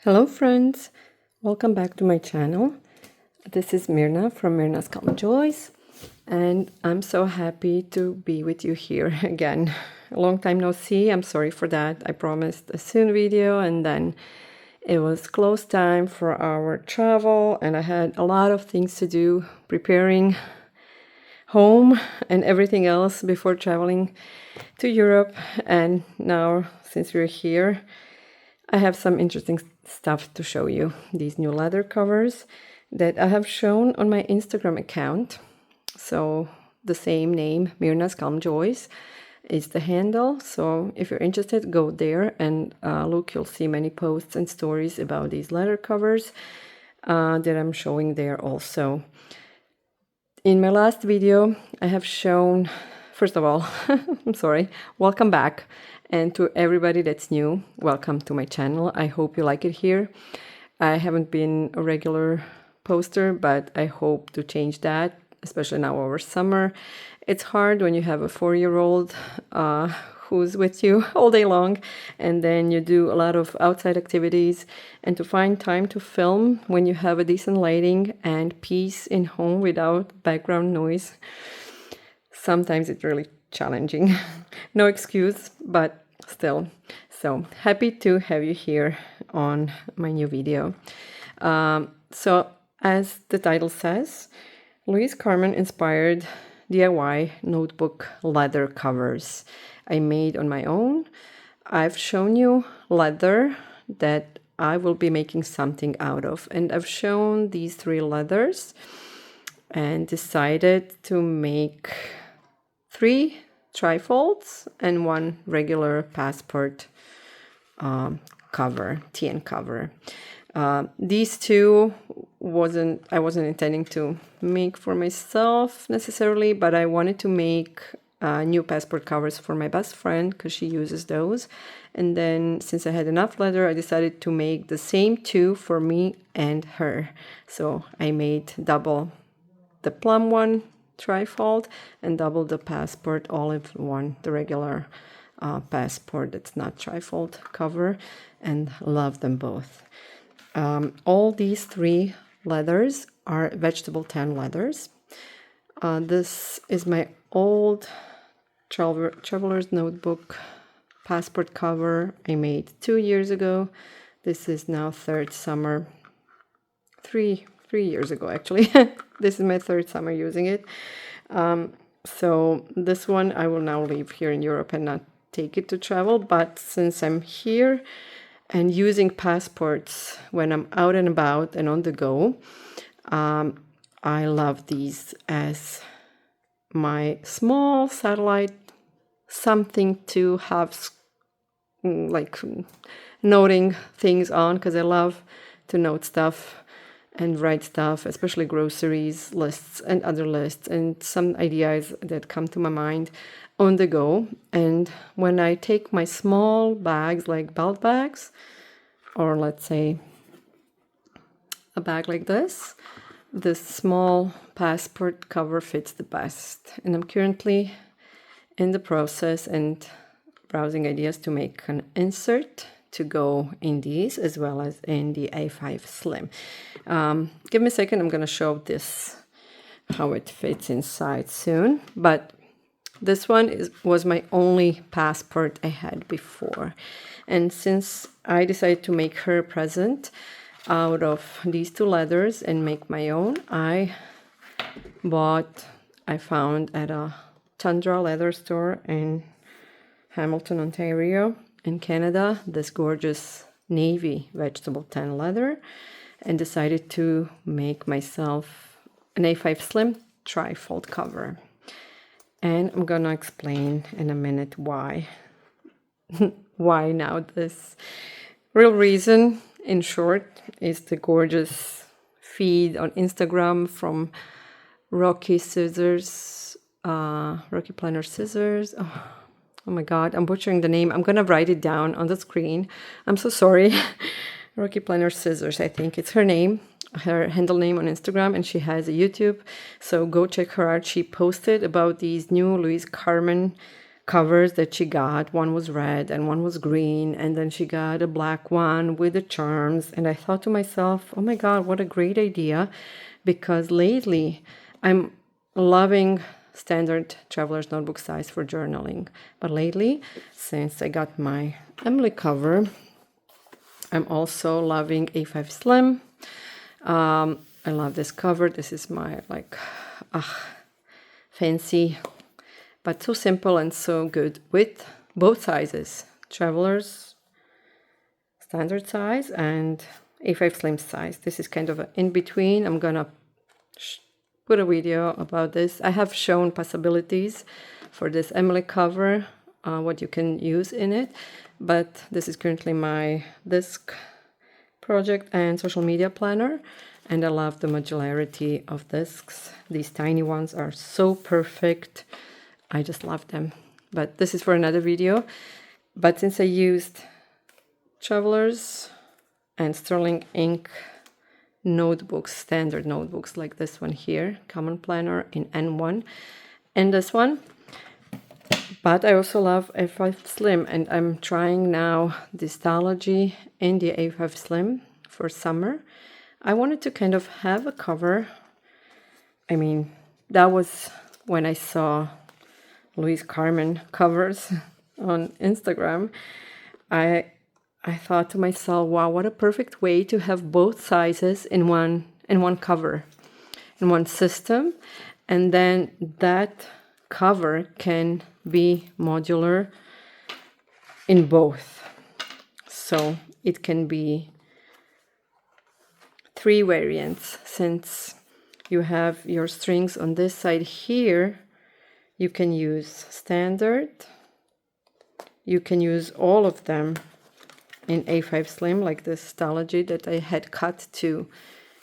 Hello friends, welcome back to my channel. This is Mirna from Mirna's Calm Joys, and I'm so happy to be with you here again. A long time no see, I'm sorry for that. I promised a soon video and then it was close time for our travel and I had a lot of things to do, preparing home and everything else before traveling to Europe. And now since we're here, I have some interesting stuff to show you. These new leather covers that I have shown on my Instagram account. So the same name, Mirna's Calm Joys, is the handle. So if you're interested, go there and look. You'll see many posts and stories about these leather covers that I'm showing there also. In my last video, I have shown, first of all, I'm sorry, welcome back. And to everybody that's new, welcome to my channel. I hope you like it here. I haven't been a regular poster, but I hope to change that, especially now over summer. It's hard when you have a 4-year-old who's with you all day long, and then you do a lot of outside activities, and to find time to film when you have a decent lighting and peace in home without background noise. Sometimes it's really challenging. No excuse, but still. So happy to have you here on my new video. So as the title says, Louise Carmen inspired DIY notebook leather covers I made on my own. I've shown you leather that I will be making something out of, and I've shown these 3 leathers and decided to make 3 trifolds and 1 regular passport cover, TN cover. These 2 I wasn't intending to make for myself necessarily, but I wanted to make new passport covers for my best friend because she uses those. And then since I had enough leather, I decided to make the same 2 for me and her. So I made double the plum one trifold and double the passport olive one, the regular passport that's not trifold cover, and love them both. All these 3 leathers are vegetable tan leathers. This is my old traveler's notebook passport cover I made 2 years ago. This is now 3rd summer, 3 years ago actually. This is my 3rd summer using it. So this one I will now leave here in Europe and not take it to travel, but since I'm here and using passports when I'm out and about and on the go, I love these as my small satellite, something to have like noting things on, because I love to note stuff and write stuff, especially groceries lists and other lists and some ideas that come to my mind on the go. And when I take my small bags, like belt bags, or let's say a bag like this small passport cover fits the best. And I'm currently in the process and browsing ideas to make an insert to go in these as well as in the A5 Slim. Give me a second, I'm gonna show this how it fits inside soon, but this one was my only passport I had before, and since I decided to make her a present out of these 2 leathers and make my own, I found at a Tundra leather store in Hamilton, Ontario in Canada, this gorgeous navy vegetable tan leather, and decided to make myself an A5 Slim trifold cover. And I'm gonna explain in a minute why. Why now this. Real reason, in short, is the gorgeous feed on Instagram from Rocky Planner Scissors. Oh my God, I'm butchering the name. I'm gonna write it down on the screen. I'm so sorry. Rocky Planner Scissors, I think it's her name, her handle name on Instagram, and she has a YouTube. So go check her out. She posted about these new Louise Carmen covers that she got. One was red and one was green, and then she got a black one with the charms. And I thought to myself, oh my God, what a great idea, because lately I'm loving standard traveler's notebook size for journaling. But lately, since I got my Emily cover, I'm also loving A5 Slim. I love this cover. This is my fancy, but so simple and so good with both sizes, traveler's standard size and A5 Slim size. This is kind of an in-between. I'm gonna put a video about this. I have shown possibilities for this Emily cover, what you can use in it, but this is currently my disc project and social media planner, and I love the modularity of discs. These tiny ones are so perfect. I just love them, but this is for another video. But since I used Travelers and Sterling ink notebooks, standard notebooks like this one here, Common Planner in N1, and this one, but I also love A5 Slim, and I'm trying now Distology in the A5 Slim for summer. I wanted to kind of have a cover. I mean, that was when I saw Louise Carmen covers on Instagram. I thought to myself, wow, what a perfect way to have both sizes in one cover, in one system, and then that cover can be modular in both. So it can be 3 variants. Since you have your strings on this side here, you can use standard. You can use all of them in A5 Slim, like this Stalogy that I had cut to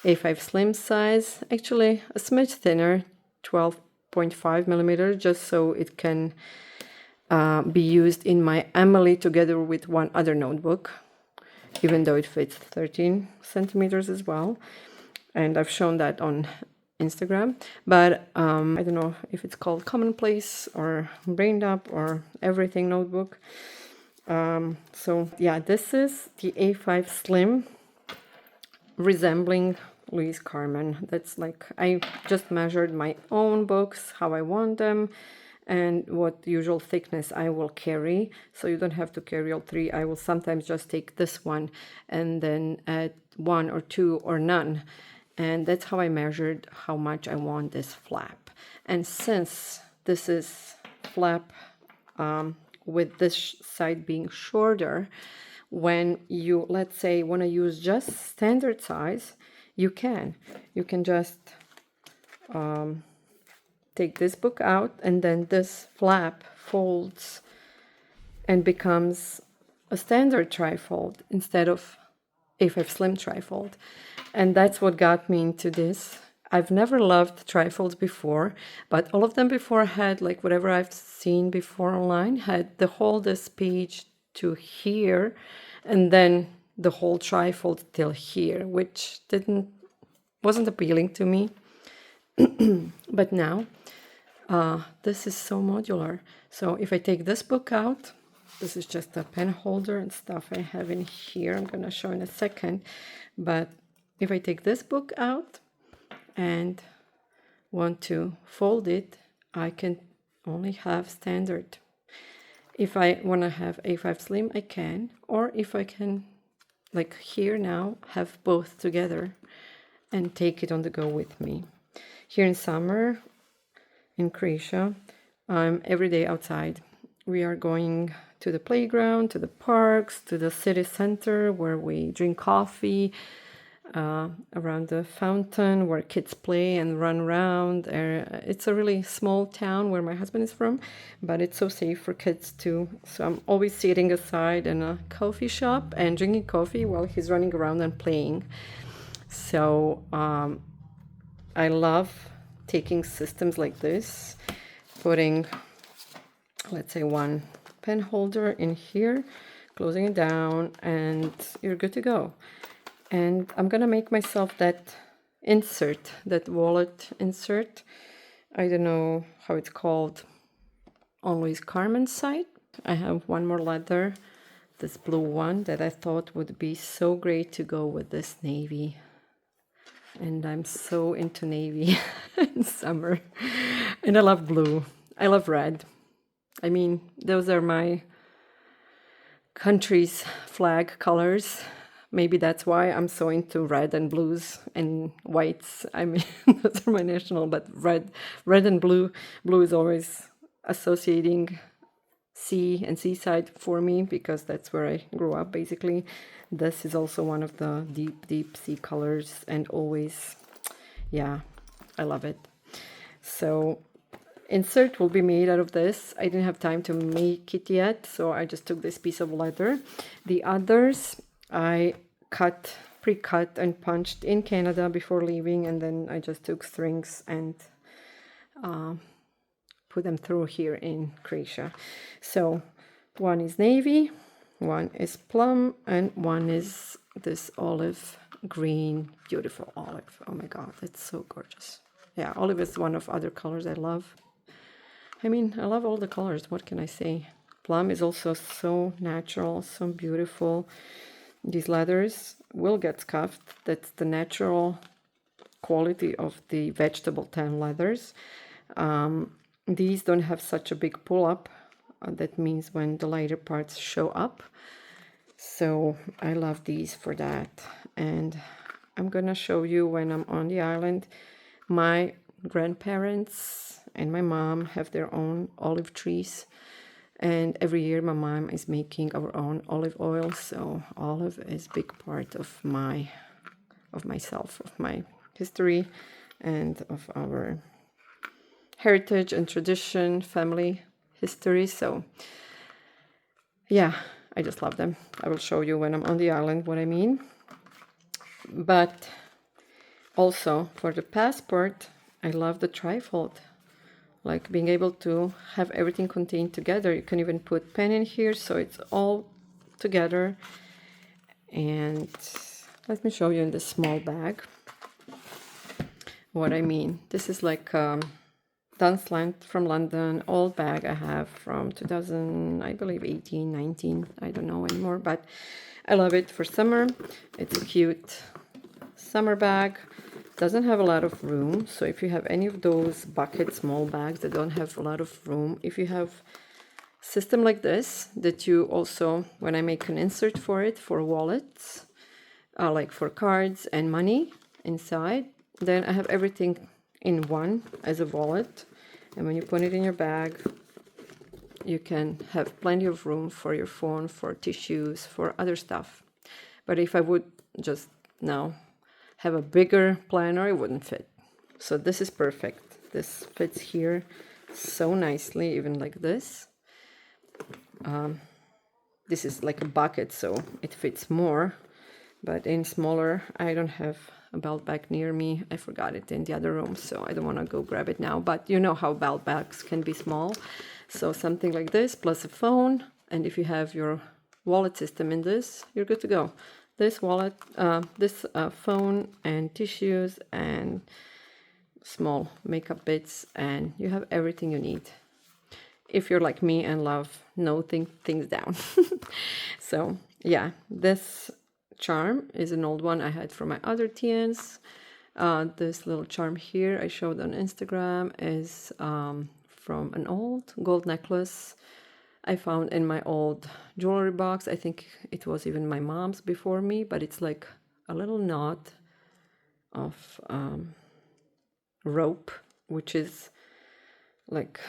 A5 Slim size. Actually, a smidge thinner, 12.5 millimeters, just so it can be used in my Emily together with one other notebook, even though it fits 13 centimeters as well. And I've shown that on Instagram, but I don't know if it's called Commonplace or Brained Up or Everything notebook. So yeah, this is the A5 Slim, resembling Louise Carmen. That's like, I just measured my own books, how I want them, and what usual thickness I will carry. So you don't have to carry all 3. I will sometimes just take this one and then add 1 or 2 or none. And that's how I measured how much I want this flap. And since this is flap with this side being shorter, when you, let's say, want to use just standard size, you can just take this book out, and then this flap folds and becomes a standard trifold instead of A5 Slim trifold. And that's what got me into this. I've never loved trifolds before, but all of them before had, like, whatever I've seen before online had the whole this page to here, and then the whole trifold till here, which wasn't appealing to me. But now this is so modular. So if I take this book out, this is just a pen holder and stuff I have in here. I'm going to show in a second. But if I take this book out and want to fold it, I can only have standard. If I want to have A5 Slim, I can. Or if I can, like here now, have both together and take it on the go with me. Here in summer, in Croatia, I'm every day outside. We are going to the playground, to the parks, to the city center where we drink coffee, around the fountain where kids play and run around. It's a really small town where my husband is from, but it's so safe for kids too. So I'm always sitting aside in a coffee shop and drinking coffee while he's running around and playing. So I love taking systems like this, putting, let's say, one pen holder in here, closing it down, and you're good to go. And I'm gonna make myself that insert, that wallet insert. I don't know how it's called. on Louise Carmen's side. I have one more leather, this blue one, that I thought would be so great to go with this navy. And I'm so into navy in summer. And I love blue. I love red. I mean, those are my country's flag colors. Maybe that's why I'm so into red and blues and whites. I mean, those are my national, but red and blue. Blue is always associating sea and seaside for me because that's where I grew up, basically. This is also one of the deep sea colors, and always, yeah, I love it. So insert will be made out of this. I didn't have time to make it yet, so I just took this piece of leather. The others I pre-cut and punched in Canada before leaving, and then I just took strings and put them through here in Croatia. So one is navy, one is plum, and one is this olive green, beautiful olive. Oh my god, it's so gorgeous. Yeah, olive is one of other colors I love. I mean, I love all the colors, what can I say? Plum is also so natural, so beautiful. These leathers will get scuffed. That's the natural quality of the vegetable tan leathers. These don't have such a big pull-up. That means when the lighter parts show up. So I love these for that. And I'm gonna show you when I'm on the island. My grandparents and my mom have their own olive trees. And every year my mom is making our own olive oil. So olive is a big part of myself, of my history, and of our heritage and tradition, family history. So yeah, I just love them. I will show you when I'm on the island what I mean. But also for the passport, I love the trifold. Like being able to have everything contained together. You can even put pen in here, so it's all together. And let me show you in this small bag what I mean. This is like Dunsland from London, old bag I have from 2000, I believe 18, 19, I don't know anymore, but I love it for summer. It's a cute summer bag. Doesn't have a lot of room, so if you have any of those bucket small bags that don't have a lot of room, if you have system like this, that you also, when I make an insert for it, for wallets, like for cards and money inside, then I have everything in one as a wallet. And when you put it in your bag, you can have plenty of room for your phone, for tissues, for other stuff. But if I would just now have a bigger planner, it wouldn't fit. So this is perfect. This fits here so nicely, even like this. This is like a bucket, so it fits more. But in smaller, I don't have a belt bag near me. I forgot it in the other room, so I don't want to go grab it now. But you know how belt bags can be small. So something like this, plus a phone. And if you have your wallet system in this, you're good to go. This wallet, phone and tissues and small makeup bits, and you have everything you need. If you're like me and love noting things down. So yeah, this charm is an old one I had from my other TNs. This little charm here I showed on Instagram is from an old gold necklace I found in my old jewelry box. I think it was even my mom's before me, but it's like a little knot of rope, which is like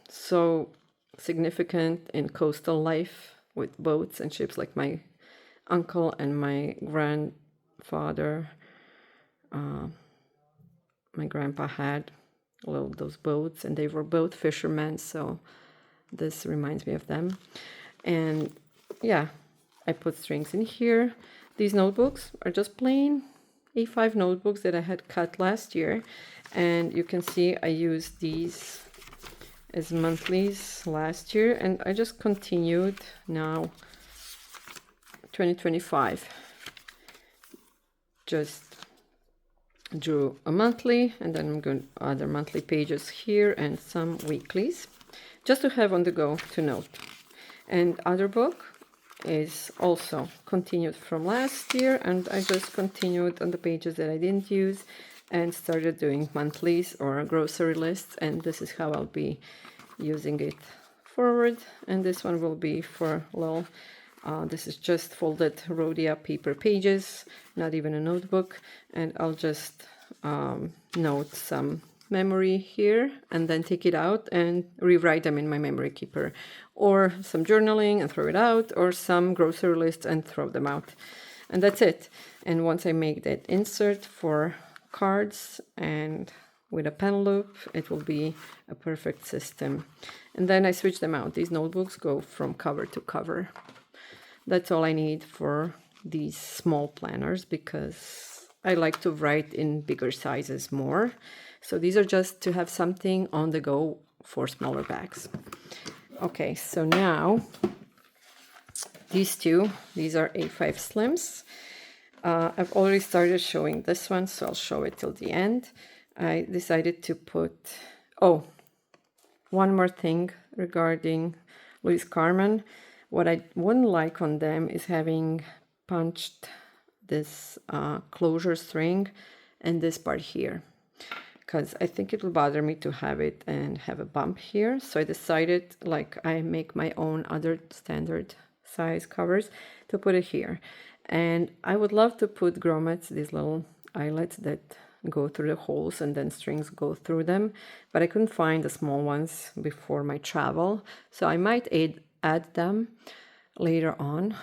so significant in coastal life with boats and ships. Like my uncle and my grandfather, my grandpa had those boats, and they were both fishermen, so this reminds me of them. And yeah, I put strings in here. These notebooks are just plain A5 notebooks that I had cut last year, and you can see I used these as monthlies last year, and I just continued now 2025. Just drew a monthly, and then I'm going to other monthly pages here and some weeklies. just to have on the go to note. And other book is also continued from last year, and I just continued on the pages that I didn't use and started doing monthlies or grocery lists, and this is how I'll be using it forward. And this one will be for little, this is just folded Rhodia paper pages, not even a notebook, and I'll just note some memory here and then take it out and rewrite them in my memory keeper, or some journaling and throw it out, or some grocery list and throw them out, and that's it. And once I make that insert for cards and with a pen loop, it will be a perfect system. And then I switch them out. These notebooks go from cover to cover. That's all I need for these small planners, because I like to write in bigger sizes more. So these are just to have something on the go for smaller bags. Okay, so now these are A5 Slims. I've already started showing this one, so I'll show it till the end. I decided to put, oh, one more thing regarding Louise Carmen. What I wouldn't like on them is having punched this closure string and this part here, because I think it will bother me to have it and have a bump here. So I decided, like I make my own other standard size covers, to put it here. And I would love to put grommets, these little eyelets that go through the holes and then strings go through them, but I couldn't find the small ones before my travel, so I might add them later on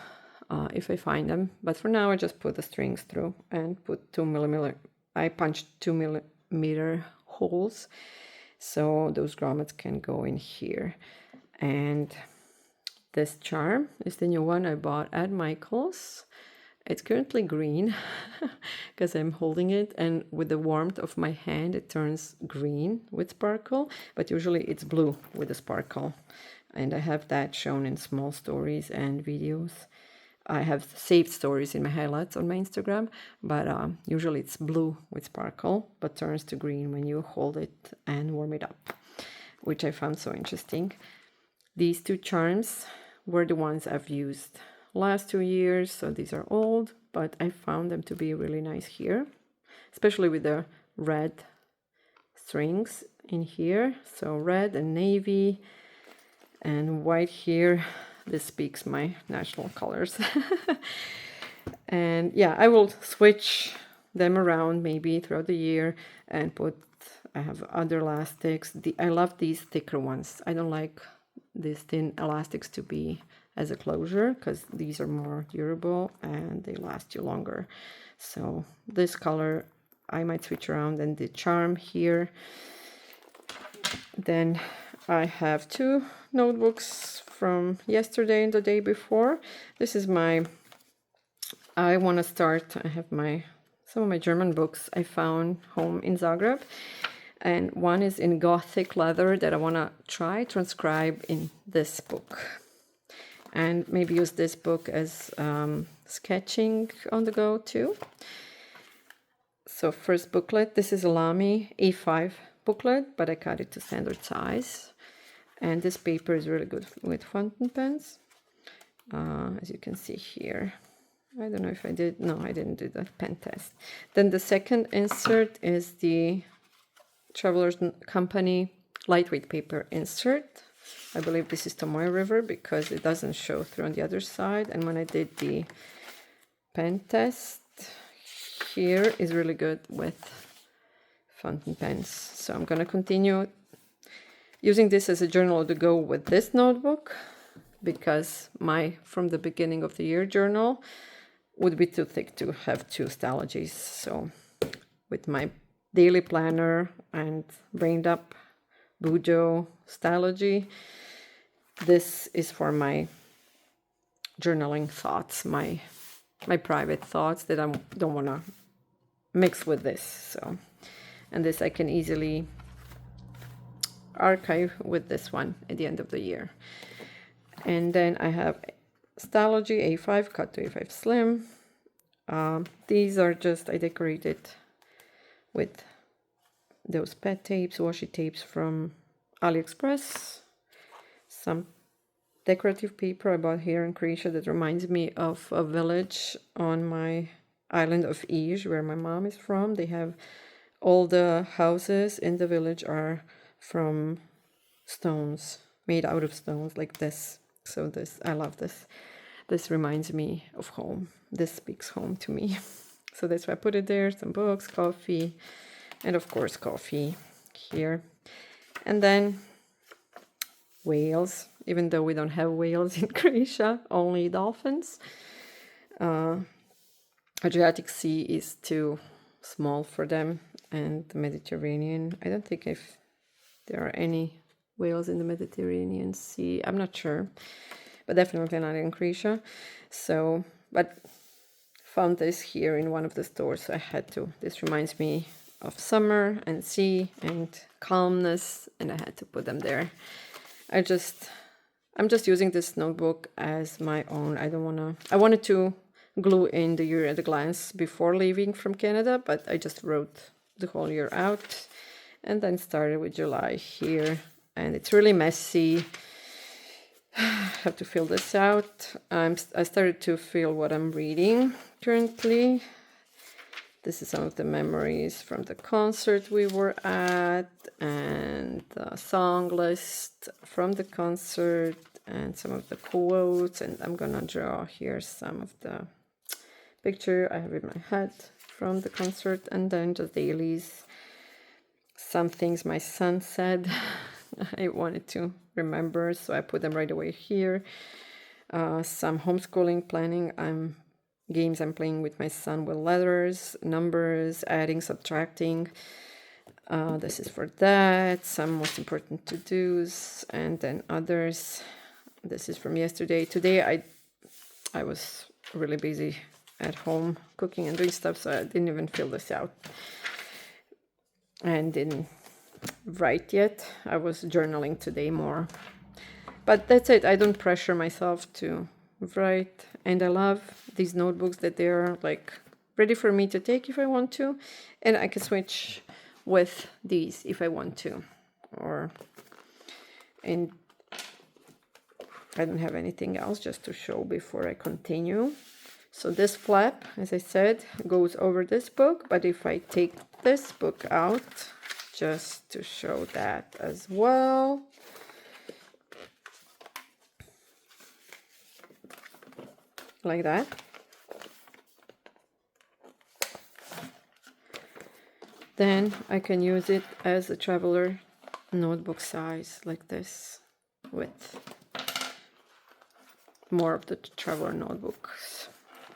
if I find them. But for now I just put the strings through and put 2mm, I punched 2mm holes so those grommets can go in here. And this charm is the new one I bought at Michael's. It's currently green because I'm holding it, and with the warmth of my hand it turns green with sparkle, but usually it's blue with the sparkle. And I have that shown in small stories and videos. I have saved stories in my highlights on my Instagram, but usually it's blue with sparkle, but turns to green when you hold it and warm it up, which I found so interesting. These two charms were the ones I've used last 2 years, so these are old, but I found them to be really nice here, especially with the red strings in here. So red and navy and white here. This speaks my national colors. And yeah, I will switch them around maybe throughout the year and put, I have other elastics. I love these thicker ones. I don't like these thin elastics to be as a closure, because these are more durable and they last you longer. So this color I might switch around, and the charm here. Then I have two notebooks from yesterday and the day before. This is my, I want to start, I have some of my German books I found home in Zagreb, and one is in Gothic leather that I want to try transcribe in this book, and maybe use this book as sketching on the go too. So first booklet, this is a Lamy A5 booklet, but I cut it to standard size. And this paper is really good with fountain pens, as you can see here. I don't know if I did, no, I didn't do the pen test. Then the second insert is the Traveler's Company lightweight paper insert. I believe this is Tomoe River because it doesn't show through on the other side. And when I did the pen test, here is really good with fountain pens. So I'm going to continue using this as a journal to go with this notebook, because my from the beginning of the year journal would be too thick to have two stylogies. So with my daily planner and brained up Bujo stylogy, this is for my journaling thoughts, my private thoughts that I don't want to mix with this. So, and this I can easily archive with this one at the end of the year. And then I have Stylogy A5 cut to A5 Slim. These are just, I decorated with those pet tapes, washi tapes from AliExpress. some decorative paper I bought here in Croatia that reminds me of a village on my island of Iž, where my mom is from. They have all the houses in the village are from stones, made out of stones like this. So I love this. This reminds me of home. This speaks home to me. So that's why I put it there. Some books, coffee, and of course coffee here. And then whales, even though we don't have whales in Croatia, only dolphins. Adriatic Sea is too small for them, and the Mediterranean, I don't think if there are any whales in the Mediterranean Sea. I'm not sure, but definitely not in Croatia. So, but found this here in one of the stores, so I had to. This reminds me of summer and sea and calmness, and I had to put them there. I'm just using this notebook as my own. I wanted to glue in the year at a glance before leaving from Canada, but I just wrote the whole year out and then started with July here. And it's really messy. I have to fill this out. I started to fill what I'm reading currently. This is some of the memories from the concert we were at, and the song list from the concert, and some of the quotes. And I'm gonna draw here some of the picture I have in my head from the concert, and then just dailies. Some things my son said I wanted to remember, so I put them right away here. Some homeschooling planning. Games I'm playing with my son with letters, numbers, adding, subtracting. This is for that. Some most important to-dos, and then others. This is from yesterday. Today I was really busy at home cooking and doing stuff, so I didn't even fill this out and didn't write yet. I was journaling today more, but that's it. I don't pressure myself to write, and I love these notebooks that they're like ready for me to take if I want to, and I can switch with these if I want to. And I don't have anything else just to show before I continue. So this flap, as I said, goes over this book, but if I take this book out, just to show that as well. Like that. Then I can use it as a traveler notebook size like this, with more of the traveler notebooks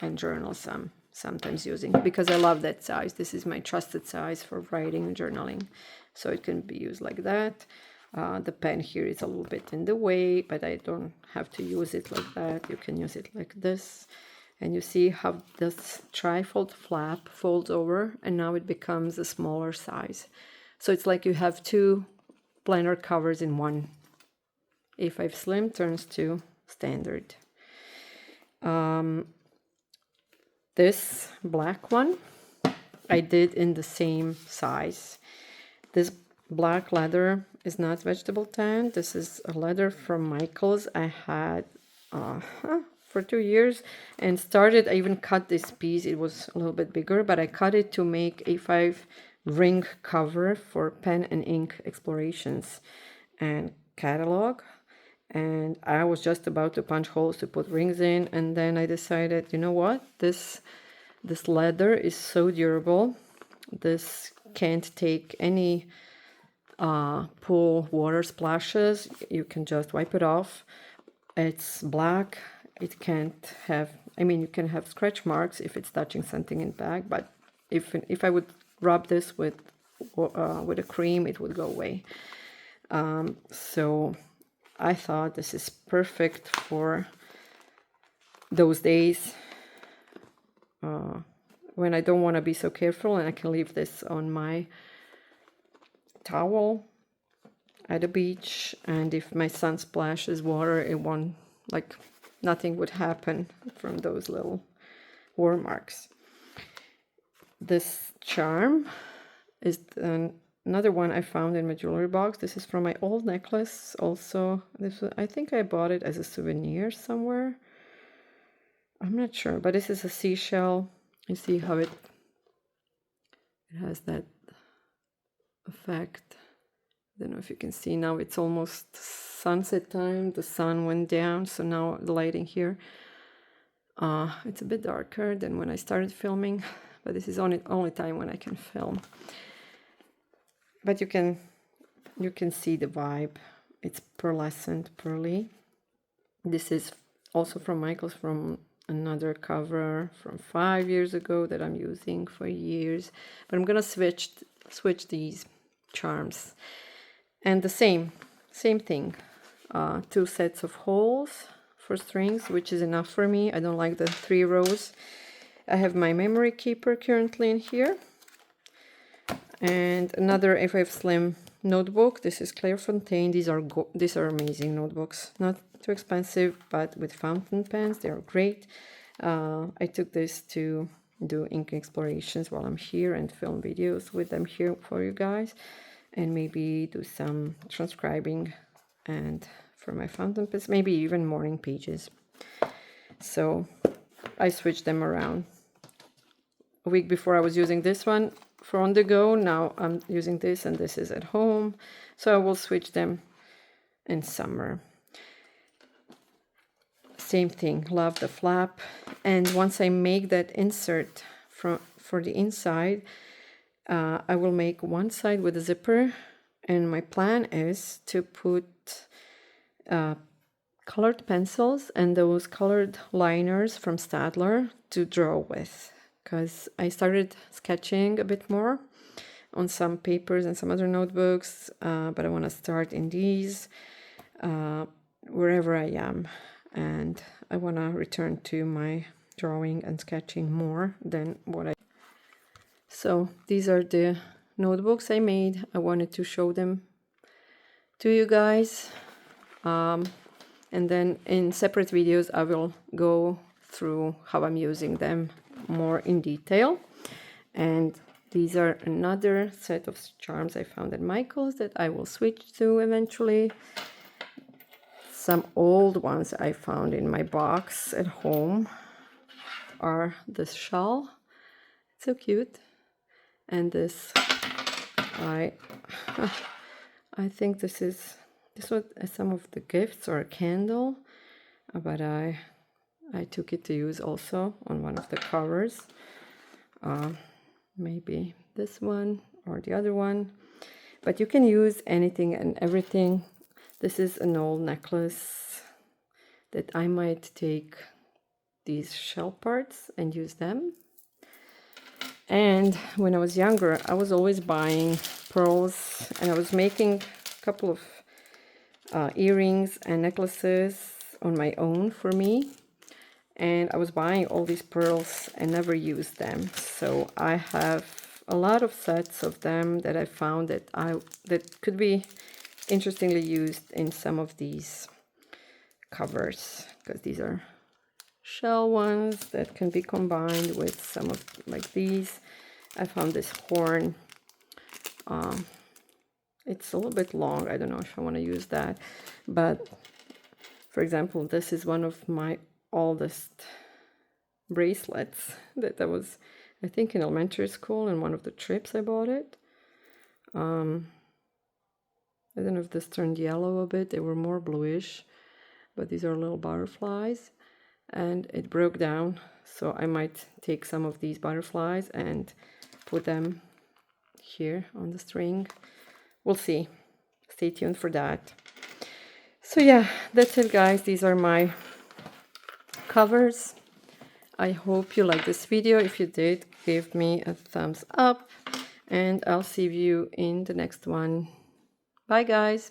and journals I'm sometimes using, because I love that size. This is my trusted size for writing and journaling, so it can be used like that. The pen here is a little bit in the way, but I don't have to use it like that. You can use it like this. And you see how this trifold flap folds over, and now it becomes a smaller size. So it's like you have two planner covers in one. A5 Slim turns to standard. This black one I did in the same size. This black leather is not vegetable tan. This is a leather from Michaels I had for 2 years, and I even cut this piece. It was a little bit bigger, but I cut it to make A5 ring cover for pen and ink explorations and catalog. And I was just about to punch holes to put rings in, and then I decided, you know what, this leather is so durable. This can't take any pool water splashes. You can just wipe it off. It's black. It can't have, you can have scratch marks if it's touching something in bag, but if I would rub this with a cream, it would go away. So I thought this is perfect for those days when I don't want to be so careful, and I can leave this on my towel at the beach, and if my son splashes water, it won't, like, nothing would happen from those little war marks. This charm is another one I found in my jewelry box. This is from my old necklace also. I think I bought it as a souvenir somewhere. I'm not sure, but this is a seashell. You see how it has that effect. I don't know if you can see now. It's almost sunset time. The sun went down, so now the lighting here. It's a bit darker than when I started filming, but this is only time when I can film. But you can see the vibe. It's pearlescent, pearly. This is also from Michael's, from another cover from 5 years ago that I'm using for years. But I'm gonna switch these charms. And the same thing. 2 sets of holes for strings, which is enough for me. I don't like the 3 rows. I have my memory keeper currently in here. And another FF Slim notebook. This is Clairefontaine. These are amazing notebooks. Not too expensive, but with fountain pens, they are great. I took this to do ink explorations while I'm here and film videos with them here for you guys. And maybe do some transcribing and for my fountain pens, maybe even morning pages. So I switched them around. A week before I was using this one for on the go. Now I'm using this, and this is at home. So I will switch them in summer. Same thing, love the flap. And once I make that insert for the inside, I will make one side with a zipper, and my plan is to put colored pencils and those colored liners from Staedtler to draw with, because I started sketching a bit more on some papers and some other notebooks, but I want to start in these wherever I am, and I want to return to my drawing and sketching more than what I. So these are the notebooks I made. I wanted to show them to you guys. And then in separate videos, I will go through how I'm using them more in detail. And these are another set of charms I found at Michael's that I will switch to eventually. Some old ones I found in my box at home are this shawl. It's so cute. And this, I think this was some of the gifts or a candle, but I took it to use also on one of the covers. Maybe this one or the other one, but you can use anything and everything. This is an old necklace that I might take these shell parts and use them. And when I was younger, I was always buying pearls, and I was making a couple of earrings and necklaces on my own for me. And I was buying all these pearls and never used them. So I have a lot of sets of them that I found that could be interestingly used in some of these covers, because these are shell ones that can be combined with some of like these. I found this horn. It's a little bit long. I don't know if I want to use that, but for example, this is one of my oldest bracelets that I was, I think, in elementary school, in one of the trips I bought it. I don't know if this turned yellow a bit. They were more bluish, but these are little butterflies, and it broke down. So I might take some of these butterflies and put them here on the string. We'll see. Stay tuned for that. So yeah, that's it, guys. These are my covers. I hope you liked this video. If you did, give me a thumbs up, and I'll see you in the next one. Bye, guys.